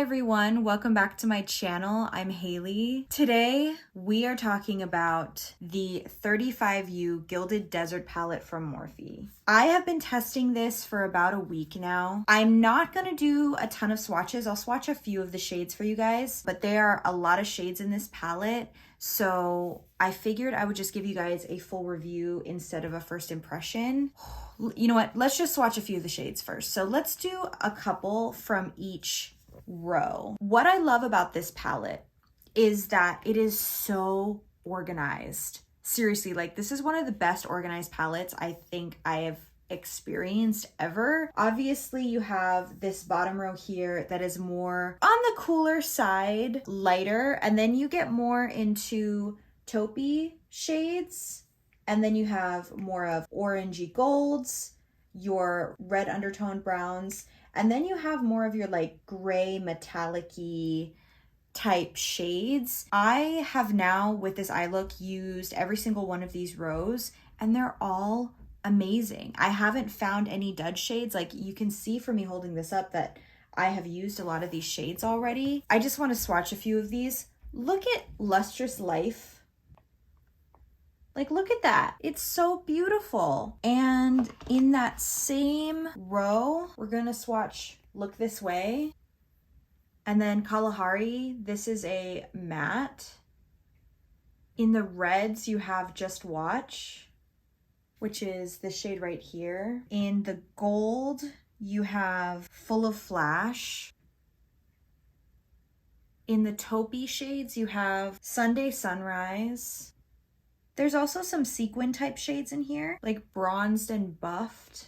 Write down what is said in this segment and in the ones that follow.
everyone, welcome back to my channel. I'm Haley. Today we are talking about the 35U Gilded Desert Palette from Morphe. I have been testing this for about a week now. I'm not gonna do a ton of swatches. I'll swatch a few of the shades for you guys, but there are a lot of shades in this palette, so I figured I would just give you guys a full review instead of a first impression. You know what? Let's just swatch a few of the shades first. So let's do a couple from each row. What I love about this palette is that it is so organized. Seriously, like this is one of the best organized palettes I think I have experienced ever. Obviously, you have this bottom row here that is more on the cooler side, lighter, and then you get more into taupey shades, and then you have more of orangey golds, your red undertone browns, and then you have more of your like gray metallic-y type shades. I have now, with this eye look, used every single one of these rows, and they're all amazing. I haven't found any dud shades. Like you can see from me holding this up that I have used a lot of these shades already. I just want to swatch a few of these. Look at Lustrous Life. Like, look at that. It's so beautiful. And in that same row, we're gonna swatch Look This Way. And then Kalahari, this is a matte. In the reds, you have Just Watch, which is the shade right here. In the gold, you have Full of Flash. In the taupey shades, you have Sunday Sunrise. There's also some sequin type shades in here, like Bronzed and Buffed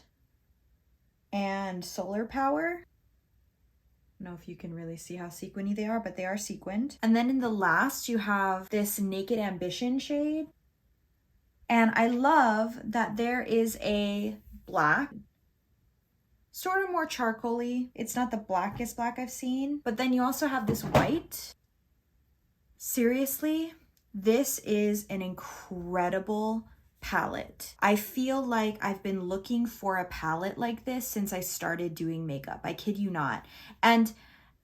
and Solar Power. I don't know if you can really see how sequiny they are, but they are sequined. And then in the last, you have this Naked Ambition shade. And I love that there is a black, sort of more charcoaly. It's not the blackest black I've seen, but then you also have this white. Seriously, this is an incredible palette. I feel like I've been looking for a palette like this since I started doing makeup. I kid you not. And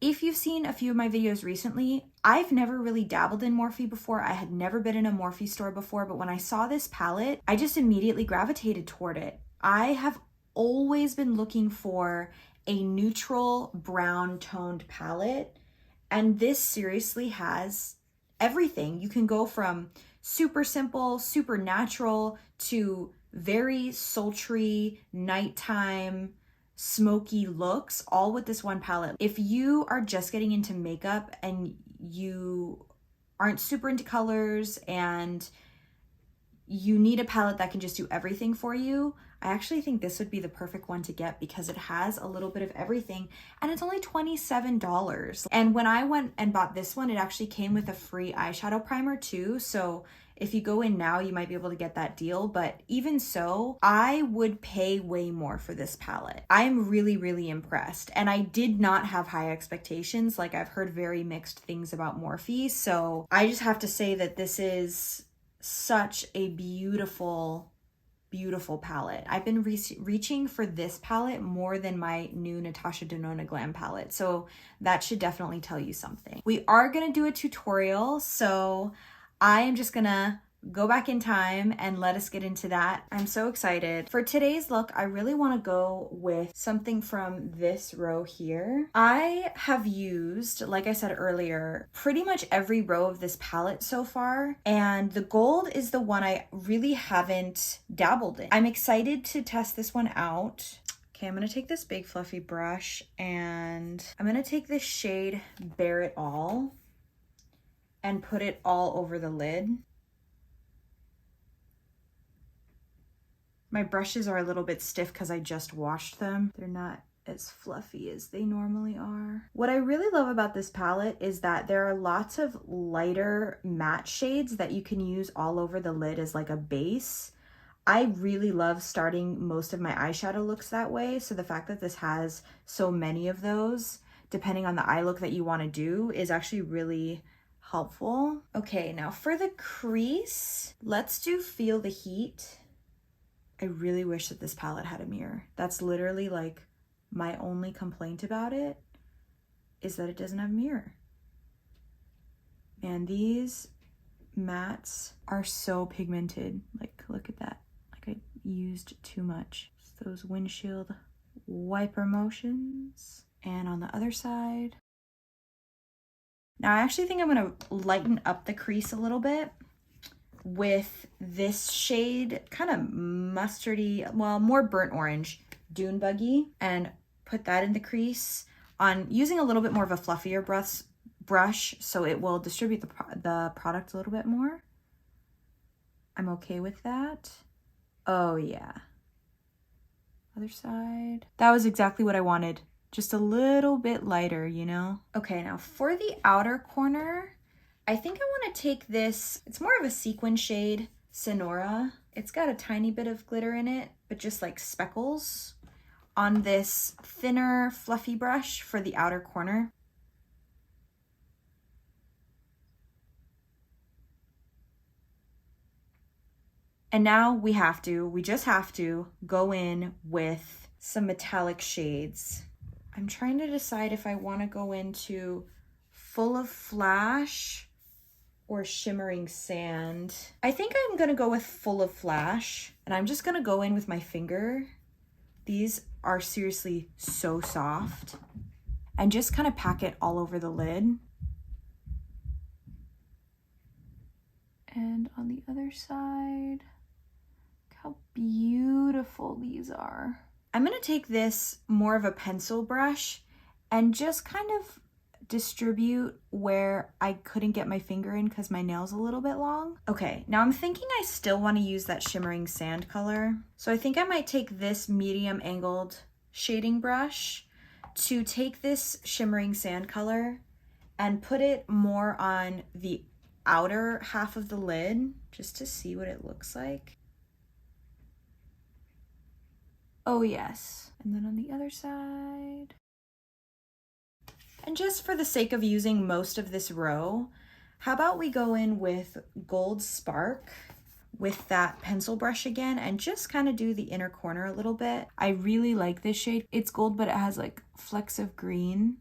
if you've seen a few of my videos recently, I've never really dabbled in Morphe before. I had never been in a Morphe store before, but when I saw this palette, I just immediately gravitated toward it. I have always been looking for a neutral brown toned palette, and this seriously has everything. You can go from super simple, super natural to very sultry, nighttime, smoky looks, all with this one palette. If you are just getting into makeup and you aren't super into colors and you need a palette that can just do everything for you, I actually think this would be the perfect one to get because it has a little bit of everything and it's only $27. And when I went and bought this one, it actually came with a free eyeshadow primer too. So if you go in now, you might be able to get that deal. But even so, I would pay way more for this palette. I'm really, really impressed. And I did not have high expectations. Like I've heard very mixed things about Morphe. So I just have to say that this is such a beautiful palette. I've been reaching for this palette more than my new Natasha Denona Glam palette, so that should definitely tell you something. We are gonna do a tutorial, so I am just gonna go back in time and let us get into that. I'm so excited. For today's look, I really want to go with something from this row here. I have used, like I said earlier, pretty much every row of this palette so far, and the gold is the one I really haven't dabbled in. I'm excited to test this one out. Okay, I'm gonna take this big fluffy brush and I'm gonna take this shade Bare It All and put it all over the lid. My brushes are a little bit stiff because I just washed them. They're not as fluffy as they normally are. What I really love about this palette is that there are lots of lighter matte shades that you can use all over the lid as like a base. I really love starting most of my eyeshadow looks that way. So the fact that this has so many of those, depending on the eye look that you want to do, is actually really helpful. Okay, now for the crease, let's do Feel the Heat. I really wish that this palette had a mirror. That's literally like my only complaint about it. is that it doesn't have a mirror. And these mattes are so pigmented. Like, look at that. Like, I used too much. Just those windshield wiper motions. And on the other side. Now, I actually think I'm gonna lighten up the crease a little bit with this shade, kind of mustardy, well, more burnt orange, Dune Buggy, and put that in the crease on using a little bit more of a fluffier brush so it will distribute the product a little bit more. I'm okay with that. Oh yeah. Other side. That was exactly what I wanted. Just a little bit lighter, you know? Okay, now for the outer corner, I think I want to take this, it's more of a sequin shade, Sonora. It's got a tiny bit of glitter in it, but just like speckles on this thinner, fluffy brush for the outer corner. And now we just have to go in with some metallic shades. I'm trying to decide if I want to go into Full of Flash or Shimmering Sand. I think I'm gonna go with Full of Flash, and I'm just gonna go in with my finger. These are seriously so soft. And just kind of pack it all over the lid. And on the other side, look how beautiful these are. I'm gonna take this more of a pencil brush and just kind of distribute where I couldn't get my finger in because my nail's a little bit long. Okay, now I'm thinking I still want to use that Shimmering Sand color. So I think I might take this medium angled shading brush to take this Shimmering Sand color and put it more on the outer half of the lid just to see what it looks like. Oh yes. And then on the other side. And just for the sake of using most of this row, how about we go in with Gold Spark with that pencil brush again and just kind of do the inner corner a little bit. I really like this shade. It's gold, but it has like flecks of green.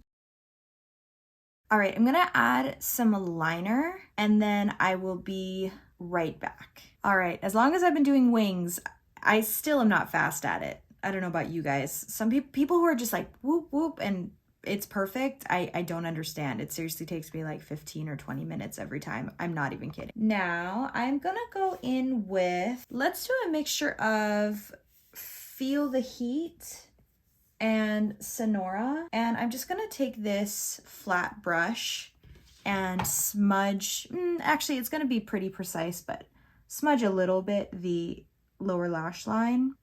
All right, I'm gonna add some liner and then I will be right back. All right, as long as I've been doing wings, I still am not fast at it. I don't know about you guys. Some people who are just like whoop, whoop, and it's perfect. I don't understand. It seriously takes me like 15 or 20 minutes every time. I'm not even kidding. Now I'm gonna go in with, let's do a mixture of Feel the Heat and Sonora. And I'm just gonna take this flat brush and smudge, actually it's gonna be pretty precise, but smudge a little bit the lower lash line.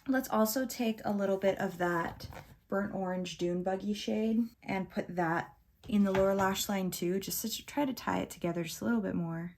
Let's also take a little bit of that burnt orange Dune Buggy shade and put that in the lower lash line too, just to try to tie it together just a little bit more.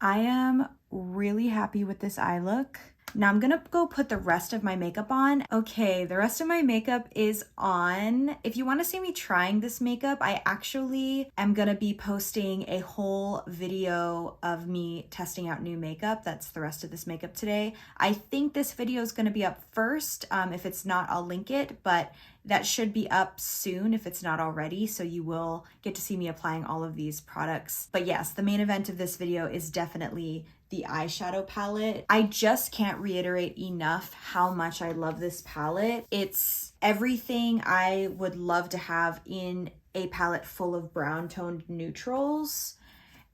I am really happy with this eye look. Now I'm gonna go put the rest of my makeup on. Okay, the rest of my makeup is on. If you wanna see me trying this makeup, I actually am gonna be posting a whole video of me testing out new makeup. That's the rest of this makeup today. I think this video is gonna be up first. If it's not, I'll link it, but that should be up soon if it's not already, so you will get to see me applying all of these products. But yes, the main event of this video is definitely the eyeshadow palette. I just can't reiterate enough how much I love this palette. It's everything I would love to have in a palette full of brown toned neutrals.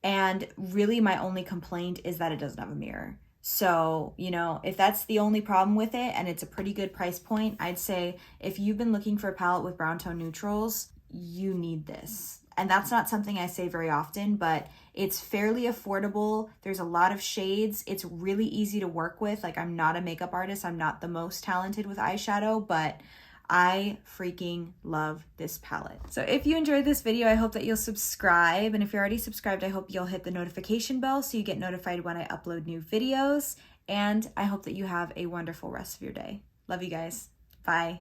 And really my only complaint is that it doesn't have a mirror. So, you know, if that's the only problem with it and it's a pretty good price point, I'd say if you've been looking for a palette with brown tone neutrals, you need this. And that's not something I say very often, but it's fairly affordable. There's a lot of shades. It's really easy to work with. Like, I'm not a makeup artist. I'm not the most talented with eyeshadow, but I freaking love this palette. So if you enjoyed this video, I hope that you'll subscribe. And if you're already subscribed, I hope you'll hit the notification bell so you get notified when I upload new videos. And I hope that you have a wonderful rest of your day. Love you guys. Bye.